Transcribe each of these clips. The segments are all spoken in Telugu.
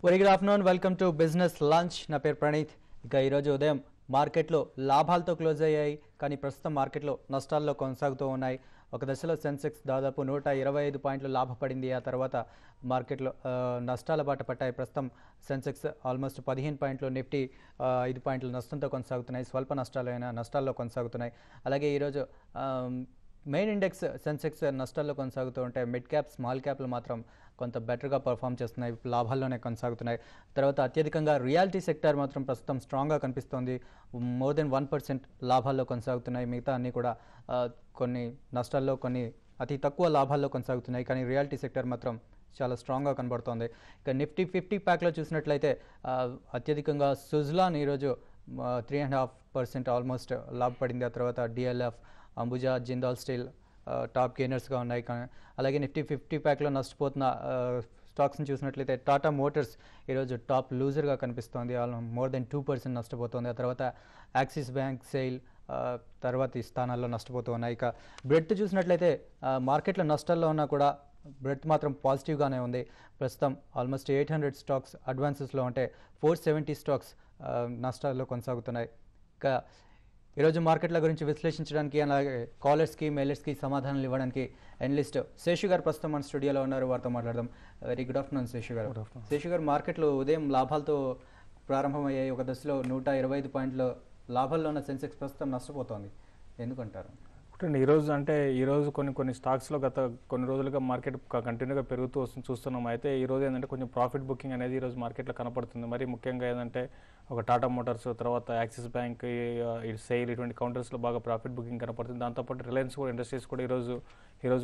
Very good afternoon, welcome to business lunch. నా పేరు ప్రణీత్. ఇక ఈరోజు ఉదయం మార్కెట్లో లాభాలతో క్లోజ్ అయ్యాయి, కానీ ప్రస్తుతం మార్కెట్లో నష్టాల్లో కొనసాగుతూ ఉన్నాయి. ఒక దశలో సెన్సెక్స్ దాదాపు 125 పాయింట్లు లాభపడింది. ఆ తర్వాత మార్కెట్లో నష్టాల బాట పట్టాయి. ప్రస్తుతం సెన్సెక్స్ ఆల్మోస్ట్ 15 పాయింట్లు, నిఫ్టీ 5 పాయింట్ల నష్టంతో కొనసాగుతున్నాయి. స్వల్ప నష్టాలైన నష్టాల్లో కొనసాగుతున్నాయి. అలాగే ఈరోజు మెయిన్ ఇండెక్స్ సెన్సెక్స్ నష్టాల్లో కొనసాగుతూ ఉంటాయి. మిడ్ క్యాప్, స్మాల్ క్యాప్లు మాత్రం కొంత బెటర్గా పర్ఫామ్ చేస్తున్నాయి, లాభాల్లోనే కొనసాగుతున్నాయి. తర్వాత అత్యధికంగా రియాలిటీ సెక్టర్ మాత్రం ప్రస్తుతం స్ట్రాంగ్గా కనిపిస్తోంది. మోర్ దెన్ 1% లాభాల్లో కొనసాగుతున్నాయి. మిగతా అన్నీ కూడా కొన్ని నష్టాల్లో, కొన్ని అతి తక్కువ లాభాల్లో కొనసాగుతున్నాయి. కానీ రియాలిటీ సెక్టర్ మాత్రం చాలా స్ట్రాంగ్గా కనబడుతోంది. ఇక నిఫ్టీ 50 ప్యాక్లో చూసినట్లయితే అత్యధికంగా సుజ్లాన్ ఈరోజు 3.5% ఆల్మోస్ట్ లాభపడింది. ఆ తర్వాత DLF, Ambuja, Jindal Steel top గెయినర్స్గా ఉన్నాయి. అలాగే నిఫ్టీ 50 ప్యాక్లో నష్టపోతున్న స్టాక్స్ని చూసినట్లయితే టాటా మోటార్స్ ఈరోజు టాప్ లూజర్గా కనిపిస్తోంది. మోర్ దెన్ 2% నష్టపోతుంది. ఆ తర్వాత యాక్సిస్ బ్యాంక్, సెయిల్ తర్వాతి స్థానాల్లో నష్టపోతూ ఉన్నాయి. ఇక బ్రెడ్ చూసినట్లయితే మార్కెట్లో నష్టాల్లో ఉన్నా కూడా బ్రెడ్ మాత్రం పాజిటివ్గానే ఉంది. ప్రస్తుతం ఆల్మోస్ట్ 800 స్టాక్స్ అడ్వాన్సెస్లో ఉంటే 470 స్టాక్స్ నష్టాల్లో కొనసాగుతున్నాయి. ఇక ఈరోజు మార్కెట్ల గురించి విశ్లేషించడానికి, అలాగే కాలర్స్కి, మెయిలర్స్కి సమాధానాలు ఇవ్వడానికి ఎనలిస్ట్ శేషు గారు ప్రస్తుతం మన స్టూడియోలో ఉన్నారు. వారితో మాట్లాడదాం. వెరీ గుడ్ ఆఫ్టర్నూన్ శేషు గారు. శేషు గారు, మార్కెట్లు ఉదయం లాభాలతో ప్రారంభమయ్యాయి. ఒక దశలో 125 పాయింట్ల లాభాల్లో ఉన్న సెన్సెక్స్ ప్రస్తుతం నష్టపోతోంది. ఎందుకంటారు? ఈరోజు కొన్ని స్టాక్స్లో గత కొన్ని రోజులుగా మార్కెట్ కంటిన్యూగా పెరుగుతూ వస్తుంది చూస్తున్నాం. అయితే ఈరోజు ఏంటంటే కొంచెం ప్రాఫిట్ బుకింగ్ అనేది ఈరోజు మార్కెట్లో కనపడుతుంది. మరి ముఖ్యంగా ఏంటంటే ఒక టాటా మోటార్స్, తర్వాత యాక్సిస్ బ్యాంక్, సెయిల్, ఇటువంటి కౌంటర్స్లో బాగా ప్రాఫిట్ బుకింగ్ కనపడుతుంది. దాంతోపాటు రిలయన్స్ కూడా, ఇండస్ట్రీస్ కూడా ఈరోజు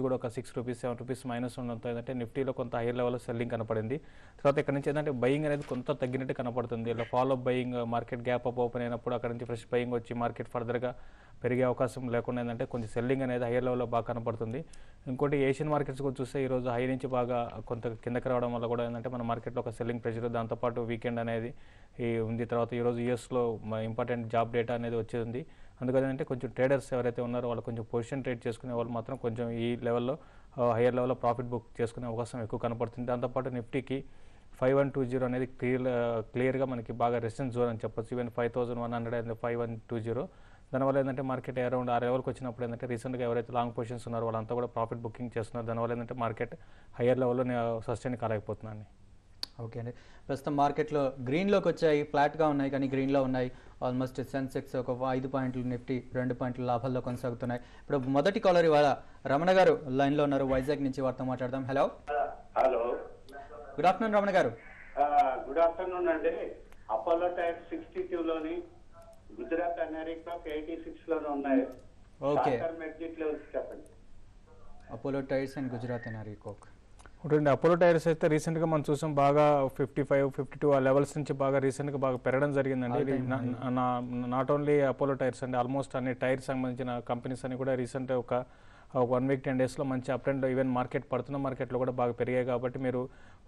కూడా ఒక 6 రూపీస్, 7 రూపీస్ మైనస్ ఉండడంతో ఏంటంటే నిఫ్టీలో కొంత హైయర్ లెవెల్లో సెల్లింగ్ కనపడింది. తర్వాత ఇక్కడ నుంచి ఏంటంటే బయింగ్ అనేది కొంత తగ్గినట్టు కనపడుతుంది. ఇలా follow up buying, market gap up open అయినప్పుడు అక్కడ నుంచి ఫ్రెష్ బయింగ్ వచ్చి మార్కెట్ ఫర్దర్గా పెరిగే అవకాశం లేకుండా ఏంటంటే కొంచెం సెల్లింగ్ అనేది హైయర్ లెవెల్లో బాగా కనపడుతుంది. ఇంకోటి ఏషియన్ మార్కెట్స్ కూడా చూస్తే ఈరోజు హై నుంచి బాగా కొంత కిందకి రావడం వల్ల కూడా ఏంటంటే మన మార్కెట్లో ఒక సెల్లింగ్ ప్రెషర్, దాంతోపాటు వీకెండ్ అనేది ఉంది. తర్వాత ఈరోజు యూఎస్లో ఇంపార్టెంట్ జాబ్ డేటా అనేది వచ్చేది. అందుకని అంటే కొంచెం ట్రేడర్స్ ఎవరైతే ఉన్నారో వాళ్ళు కొంచెం పొజిషన్ ట్రేడ్ చేసుకునే వాళ్ళు మాత్రం కొంచెం ఈ లెవెల్లో హైయర్ లెవెల్లో ప్రాఫిట్ బుక్ చేసుకునే అవకాశం ఎక్కువ కనపడుతుంది. దాంతోపాటు నిఫ్టీకి 5120 అనేది క్లియర్గా మనకి బాగా రెసిస్టెన్స్ జోన్ అని చెప్పొచ్చు. Even 5100 and 5120. దానివల్ల ఏంటంటే మార్కెట్ అరౌండ్ ఆ లెవెల్కి వచ్చినప్పుడు ఏంటంటే రీసెంట్గా ఎవరైతే లాంగ్ పొజిషన్స్ ఉన్నారో వాళ్ళంతా కూడా ప్రాఫిట్ బుకింగ్ చేస్తున్నారు. దానివల్ల ఏంటంటే మార్కెట్ హైయర్ లెవెల్లో సస్టైన్ కాలేకపోతున్నాను. ఓకే అండి, ప్రస్తుతం మార్కెట్లో గ్రీన్లోకి వచ్చాయి, ఫ్లాట్గా ఉన్నాయి కానీ గ్రీన్లో ఉన్నాయి. ఆల్మోస్ట్ సెన్సెక్స్ ఒక 5 పాయింట్లు, నిఫ్టీ 2 పాయింట్లు లాభాల్లో కొనసాగుతున్నాయి. ఇప్పుడు మొదటి కాలర్ ఇవాళ రమణ గారు లైన్లో ఉన్నారు, వైజాగ్ నుంచి. వారితో మాట్లాడదాం. హలో. గుడ్ ఆఫ్టర్నూన్ రమణ గారు. గుడ్ ఆఫ్టర్నూన్ అండి. అపోలో టైర్స్ 62లోని, గుజరాత్ అమెరికా 86లోనే ఉన్నాయి. ఓకే, చెప్పండి. Apollo tyres and Gujarat America. Apollo tyres అయితే రీసెంట్గా మనం చూసాం బాగా 55, 52 ఆ లెవెల్స్ నుంచి బాగా రీసెంట్గా బాగా పెరగడం జరిగిందండి. నాట్ ఓన్లీ అపోలో టైర్స్ అండి, ఆల్మోస్ట్ అన్ని టైర్స్ సంబంధించిన కంపెనీస్ అని కూడా రీసెంట్ ఒక 1 వీక్ 10 డేస్లో మంచి అప్ అండ్ ఈవెన్ మార్కెట్ పడుతున్న మార్కెట్లో కూడా బాగా పెరిగాయి. కాబట్టి మీరు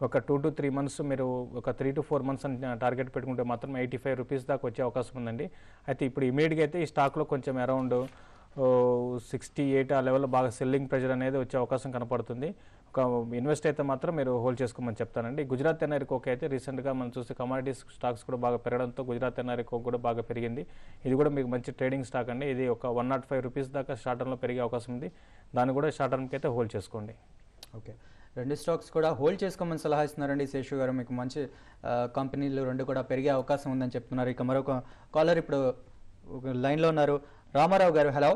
ఒక 2 to 3 months, మీరు ఒక 3 to 4 months అని టార్గెట్ పెట్టుకుంటే మాత్రం 85 రూపీస్ దాకా వచ్చే అవకాశం ఉందండి. అయితే ఇప్పుడు ఇమీడియట్గా అయితే ఈ స్టాక్లో కొంచెం అరౌండ్ 68 ఆ లెవెల్లో బాగా సెల్లింగ్ ప్రెషర్ అనేది వచ్చే అవకాశం కనపడుతుంది. ఒక ఇన్వెస్ట్ అయితే మాత్రం మీరు హోల్డ్ చేసుకోమని చెప్తానండి. గుజరాత్ ఎన్ఆర్కోక్ అయితే రీసెంట్గా మనం చూస్తే కమాడిటీస్ స్టాక్స్ కూడా బాగా పెరగడంతో గుజరాత్ ఎన్ఆర్కోక్ కూడా బాగా పెరిగింది. ఇది కూడా మీకు మంచి ట్రేడింగ్ స్టాక్ అండి. ఇది ఒక 105 రూపీస్ దాకా షార్ట్ టర్మ్లో పెరిగే అవకాశం ఉంది. దాన్ని కూడా షార్ట్ టర్మ్కి అయితే హోల్డ్ చేసుకోండి. ఓకే, 2 స్టాక్స్ కూడా హోల్డ్ చేసుకోమని సలహా ఇస్తున్నారండి శేషు గారు. మీకు మంచి కంపెనీలు 2 కూడా పెరిగే అవకాశం ఉందని చెప్తున్నారు. ఇక మరొక కాలర్ ఇప్పుడు లైన్లో ఉన్నారు, రామారావు గారు. హలో.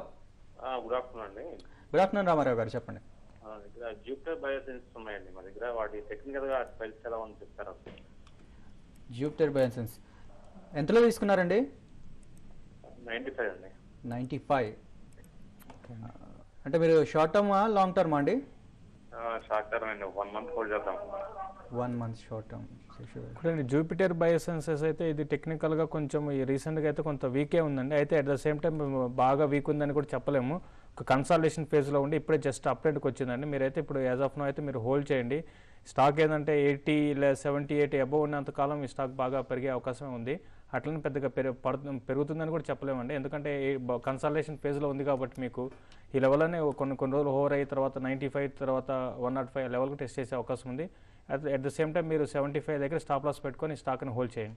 గుడ్ ఆఫ్టర్నూన్ అండి. గుడ్ ఆఫ్టర్నూన్ రామారావు గారు, చెప్పండి. దగ్గర జూపిటర్ బయోసెన్స్ ఉన్నాయండి మా దగ్గర. వాటి టెక్నికల్గా ఫైల్స్ ఎలా ఉంది చెప్తారా? జూపిటర్ బయోసెన్స్ ఎంతలో తీసుకున్నారండి? 95 అండి. 95 అంటే మీరు షార్ట్ టర్మా, లాంగ్ టర్మా అండి? షార్ట్ టర్మ్ అండి, 1 month హోల్డ్ చేద్దాం. 1 month షార్ట్ టర్మ్. ఇప్పుడు జూపిటర్ బయోసెన్సెస్ అయితే ఇది టెక్నికల్గా కొంచెం రీసెంట్గా అయితే కొంత వీకే ఉందండి. అయితే అట్ ద సేమ్ టైం బాగా వీక్ ఉందని కూడా చెప్పలేము. ఒక కన్సాలిడేషన్ ఫేజ్లో ఉండి ఇప్పుడే జస్ట్ అప్డేట్కి వచ్చిందండి. మీరైతే ఇప్పుడు యాజ్ ఆఫ్ నో అయితే మీరు హోల్డ్ చేయండి. స్టాక్ ఏంటంటే 80 లేదా 78 అబవ్ ఉన్నంతకాలం ఈ స్టాక్ బాగా పెరిగే అవకాశం ఉంది. అట్లనే పెద్దగా పెరుగుతుందని కూడా చెప్పలేమండి. ఎందుకంటే కన్సల్టేషన్ ఫేజ్లో ఉంది కాబట్టి మీకు ఈ లెవెల్లోనే కొన్ని రోజులు ఓవర్ అయిన తర్వాత 95 తర్వాత 105 లెవెల్కి టెస్ట్ చేసే అవకాశం ఉంది. అట్ ద సేమ్ టైం మీరు 75 దగ్గర స్టాప్ లాస్ పెట్టుకొని స్టాక్ని హోల్డ్ చేయండి.